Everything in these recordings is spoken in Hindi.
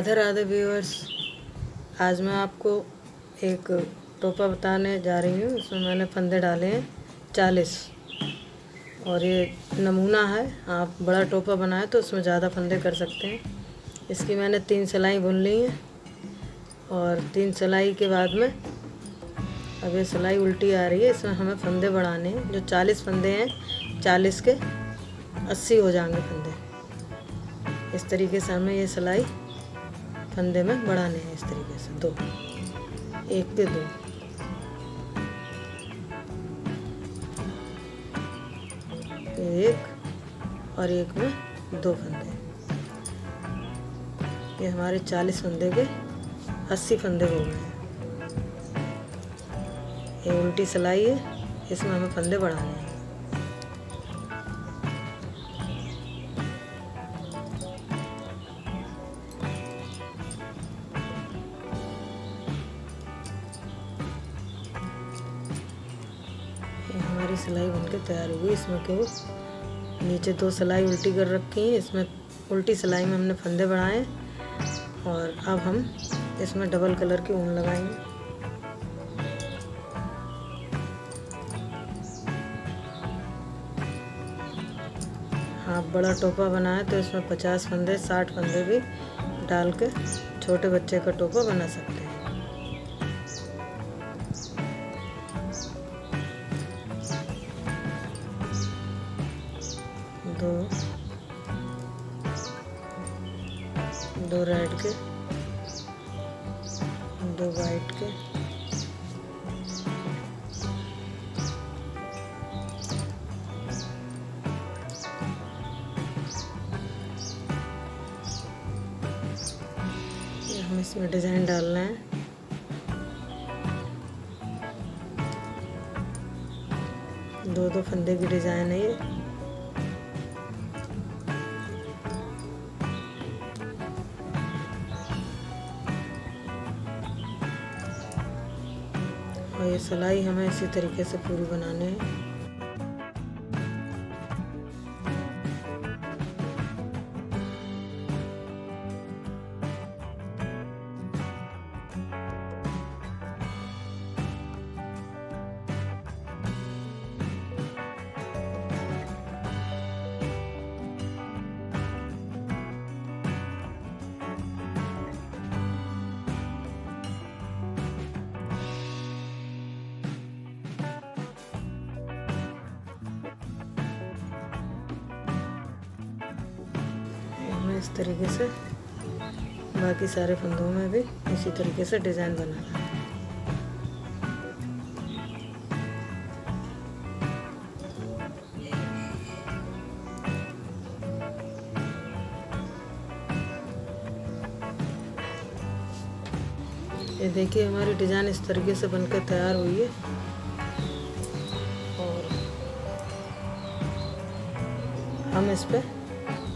राधे राधे व्यूअर्स। आज मैं आपको एक टोपा बताने जा रही हूँ। इसमें मैंने फंदे डाले हैं 40 और ये नमूना है। आप बड़ा टोपा बनाए तो उसमें ज़्यादा फंदे कर सकते हैं। इसकी मैंने 3 सिलाई बुन ली हैं और 3 सिलाई के बाद में अब ये सिलाई उल्टी आ रही है। इसमें हमें फंदे बढ़ाने हैं। जो 40 फंदे हैं 40 के 80 हो जाएंगे फंदे। इस तरीके से हमें ये सिलाई फंदे में बढ़ाने हैं। इस तरीके से 2, 1 पे 2, एक और 1 में 2 फंदे। ये हमारे 40 फंदे के 80 फंदे हो गए हैं। ये उल्टी सिलाई है, इसमें हमें फंदे बढ़ाने हैं। हमारी सिलाई बनके तैयार हो गई। इसमें केवल नीचे 2 सिलाई उल्टी कर रखी हैं। इसमें उल्टी सिलाई में हमने फंदे बढ़ाए और अब हम इसमें डबल कलर की ऊन लगाएंगे। आप बड़ा टोपा बनाए तो इसमें 50 फंदे 60 फंदे भी डाल के छोटे बच्चे का टोपा बना सकते हैं। दो रेड के, 2 वाइट के, हम इसमें डिज़ाइन डालना है। दो फंदे की डिज़ाइन है ये। और ये सिलाई हमें इसी तरीके से पूरी बनाने है। इस तरीके से बाकी सारे फंदों में भी इसी तरीके से डिज़ाइन बनाना है। ये देखिए हमारी डिज़ाइन इस तरीके से बनकर तैयार हुई है। और हम इस पे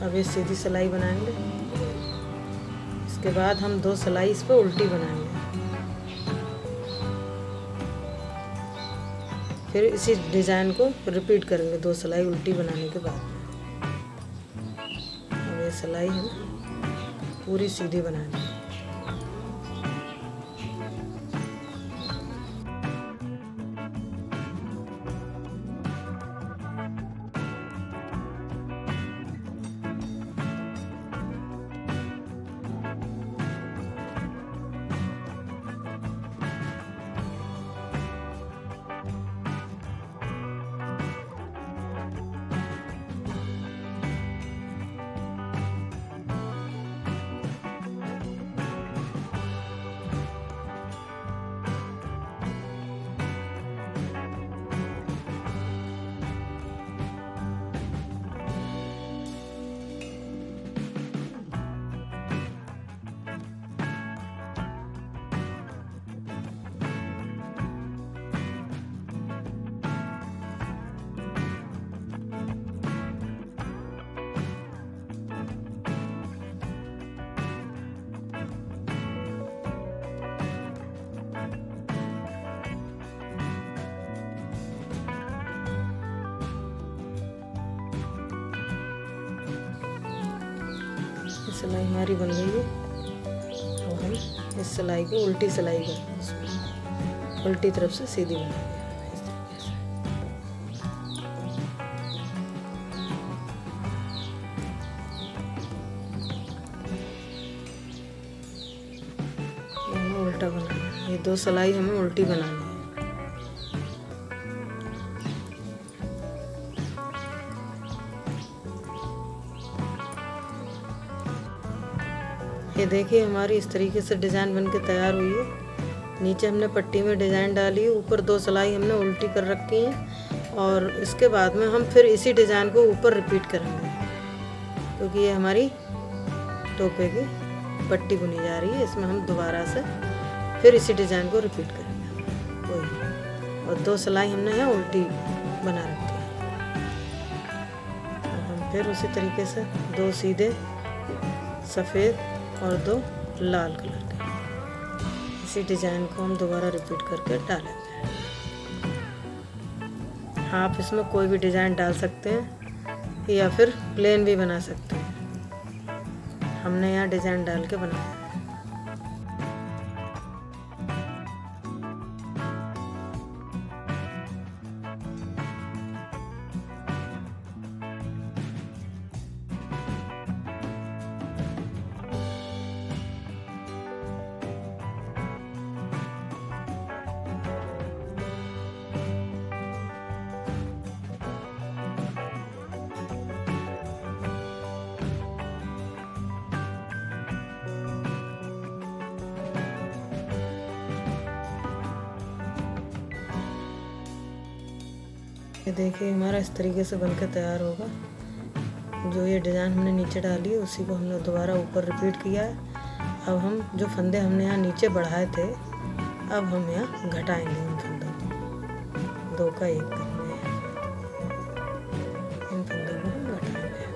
अब ये सीधी सिलाई बनाएंगे। इसके बाद हम 2 सिलाई इस पे उल्टी बनाएंगे। फिर इसी डिज़ाइन को रिपीट करेंगे 2 सिलाई उल्टी बनाने के बाद। अब ये सिलाई हम पूरी सीधी बनाएंगे। सिलाई हमारी बन गई है। इस सिलाई को उल्टी सिलाई करनी है, उसमें उल्टी तरफ से सीधी बनाएंगे इस तरीके से। ये हमें उल्टा बनाना है, ये 2 सिलाई हमें उल्टी बनानी है। ये देखिए हमारी इस तरीके से डिज़ाइन बन के तैयार हुई है। नीचे हमने पट्टी में डिज़ाइन डाली, ऊपर 2 सिलाई हमने उल्टी कर रखी हैं और इसके बाद में हम फिर इसी डिज़ाइन को ऊपर रिपीट करेंगे, क्योंकि ये हमारी टोपे की पट्टी बुनी जा रही है। इसमें हम दोबारा से फिर इसी डिज़ाइन को रिपीट करेंगे वही, और 2 सिलाई हमने यहाँ उल्टी बना रखी है। और हम फिर उसी तरीके से 2 सीधे सफ़ेद और 2 लाल कलर के इसी डिज़ाइन को हम दोबारा रिपीट करके डालेंगे। आप इसमें कोई भी डिज़ाइन डाल सकते हैं या फिर प्लेन भी बना सकते हैं। हमने यहाँ डिज़ाइन डाल के बनाया है। ये देखिए हमारा इस तरीके से बनकर तैयार होगा। जो ये डिज़ाइन हमने नीचे डाली है उसी को हमने दोबारा ऊपर रिपीट किया है। अब हम जो फंदे हमने यहाँ नीचे बढ़ाए थे, अब हम यहाँ घटाएंगे उन फंदों को, 2 का 1 करेंगे। इन फंदों को हम घटाएंगे।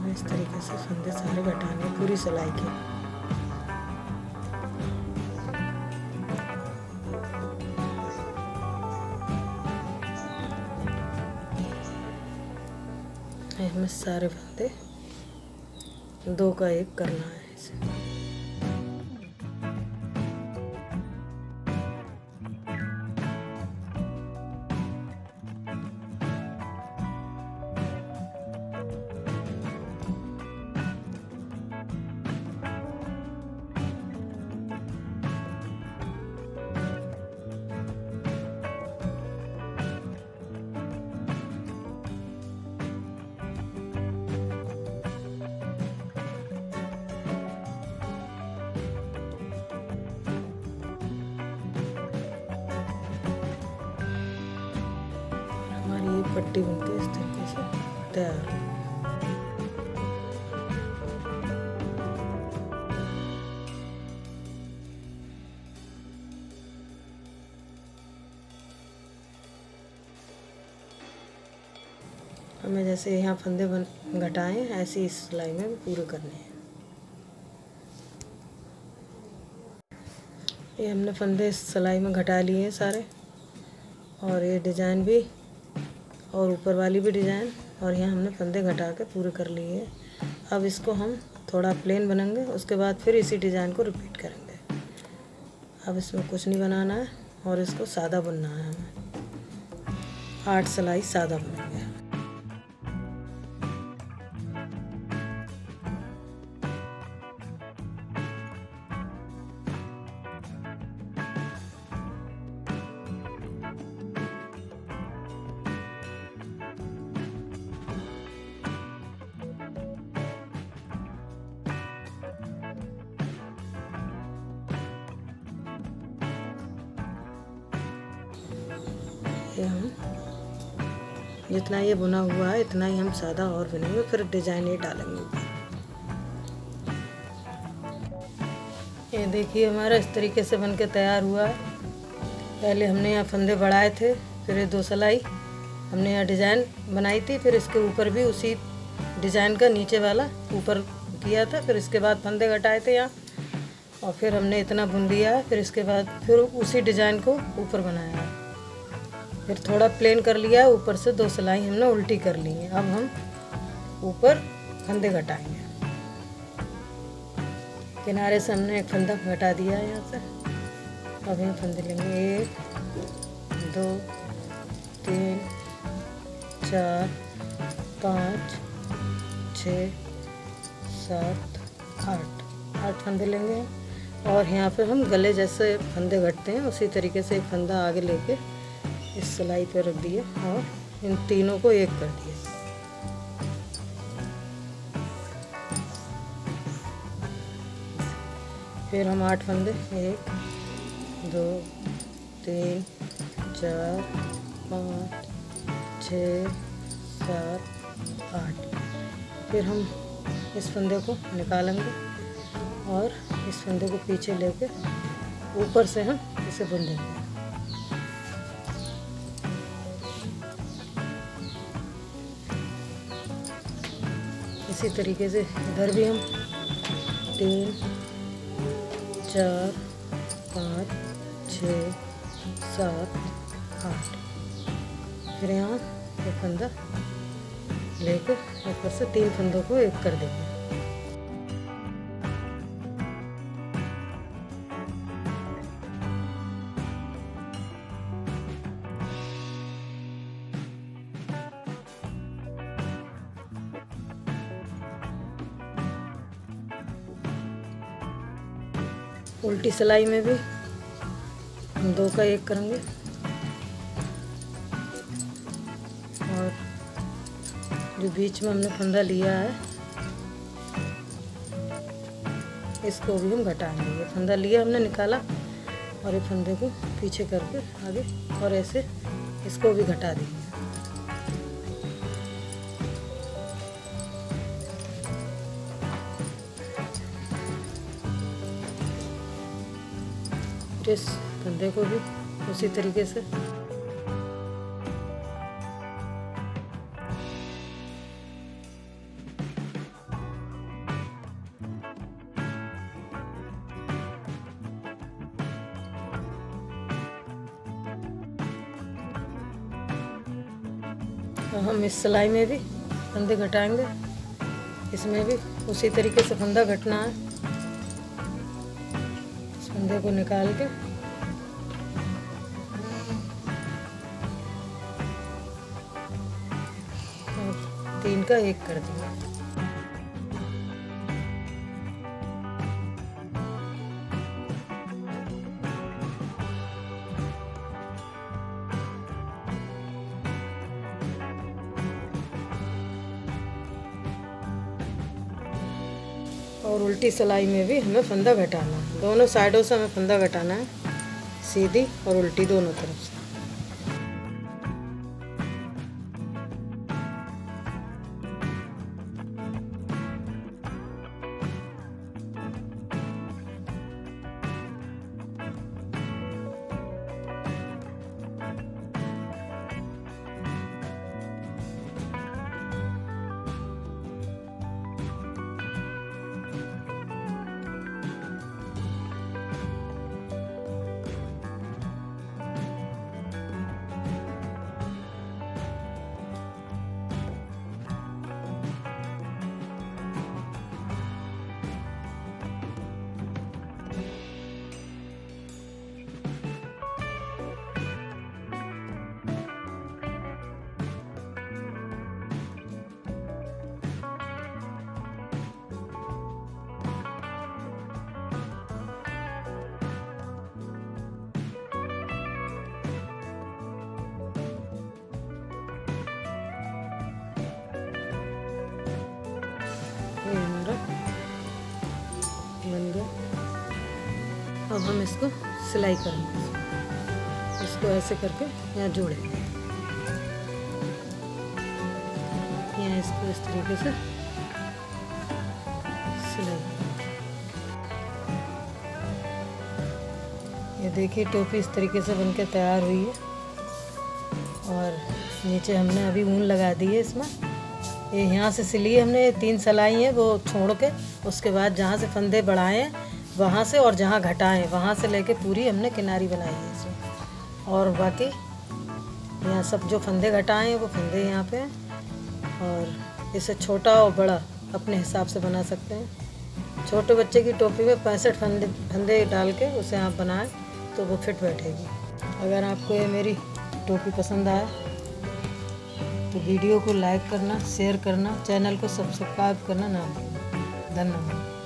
इस तरीके से फंदे सारे घटाने पूरी सिलाई के। हमें सारे फंदे 2 का 1 करना है इसे। ये पट्टी बनके इस तरीके से तैयार है। हमें जैसे यहाँ फंदे घटाए ऐसे इस सिलाई में पूरे करने हैं। ये हमने फंदे इस सिलाई में घटा लिए हैं सारे, और ये डिज़ाइन भी और ऊपर वाली भी डिज़ाइन, और यहाँ हमने फंदे घटा के पूरे कर लिए हैं। अब इसको हम थोड़ा प्लेन बनाएंगे, उसके बाद फिर इसी डिज़ाइन को रिपीट करेंगे। अब इसमें कुछ नहीं बनाना है और इसको सादा बुनना है हमें। 8 सिलाई सादा बुनेंगे। हम जितना ये बुना हुआ है इतना ही हम सादा और बुनेंगे, फिर डिज़ाइन ये डालेंगे ऊपर। ये देखिए हमारा इस तरीके से बनके तैयार हुआ है। पहले हमने यहाँ फंदे बढ़ाए थे, फिर ये 2 सिलाई हमने यहाँ डिज़ाइन बनाई थी, फिर इसके ऊपर भी उसी डिज़ाइन का नीचे वाला ऊपर किया था, फिर इसके बाद फंदे घटाए थे यहाँ, और फिर हमने इतना बुन लिया है। फिर इसके बाद फिर उसी डिज़ाइन को ऊपर बनाया है, फिर थोड़ा प्लेन कर लिया है, ऊपर से 2 सिलाई हमने उल्टी कर ली है। अब हम ऊपर फंदे घटाएंगे। किनारे से हमने एक फंदा घटा दिया है यहाँ से। अब हम फंदे लेंगे 1 2 3 4 5 6 7 8 फंदे लेंगे। और यहाँ पे हम गले जैसे फंदे घटते हैं उसी तरीके से एक फंदा आगे लेके इस सिलाई पे रख दिए और इन तीनों को एक कर दिए। फिर हम 8 फंदे 1 2 3 4 5 6 7 8। फिर हम इस फंदे को निकालेंगे और इस फंदे को पीछे लेके ऊपर से हम इसे बुन देंगे। इसी तरीके से इधर भी हम 3 4 5 6 7 8। फिर यहाँ एक फंदा लेकर ऊपर से 3 फंदों को एक कर देंगे। उल्टी सिलाई में भी हम 2 का 1 करेंगे और जो बीच में हमने फंदा लिया है इसको भी हम घटाएंगे। ये फंदा लिया हमने निकाला और ये फंदे को पीछे करके आगे और ऐसे इसको भी घटा देंगे। इस फंदे को भी उसी तरीके से हम इस सिलाई में भी फंदे घटाएंगे। इसमें भी उसी तरीके से फंदा घटना है। इस फंदे को निकाल के और 3 का 1 कर देंगे। और उल्टी सिलाई में भी हमें फंदा घटाना है। दोनों साइडों से हमें फंदा घटाना है, सीधी और उल्टी दोनों तरफ से। ये हमारा बन गया। अब हम इसको सिलाई करेंगे। इसको ऐसे करके यहाँ जोड़ेंगे। यहाँ इसको इस तरीके से सिलाई। ये देखिए टोपी इस तरीके से बनके तैयार हुई है। और नीचे हमने अभी ऊन लगा दी है इसमें। ये यहाँ से सिली हमने 3 सिलाई है वो छोड़ के, उसके बाद जहाँ से फंदे बढ़ाए हैं वहाँ से, और जहाँ घटाएं वहाँ से लेके पूरी हमने किनारी बनाई है इसमें। और बाकी यहाँ सब जो फंदे घटाएं हैं वो फंदे यहाँ पे हैं, और इसे छोटा और बड़ा अपने हिसाब से बना सकते हैं। छोटे बच्चे की टोपी में 65 फंदे डाल के उसे आप बनाएं तो वो फिट बैठेगी। अगर आपको ये मेरी टोपी पसंद आए तो वीडियो को लाइक करना, शेयर करना, चैनल को सब्सक्राइब करना ना भूलें। धन्यवाद।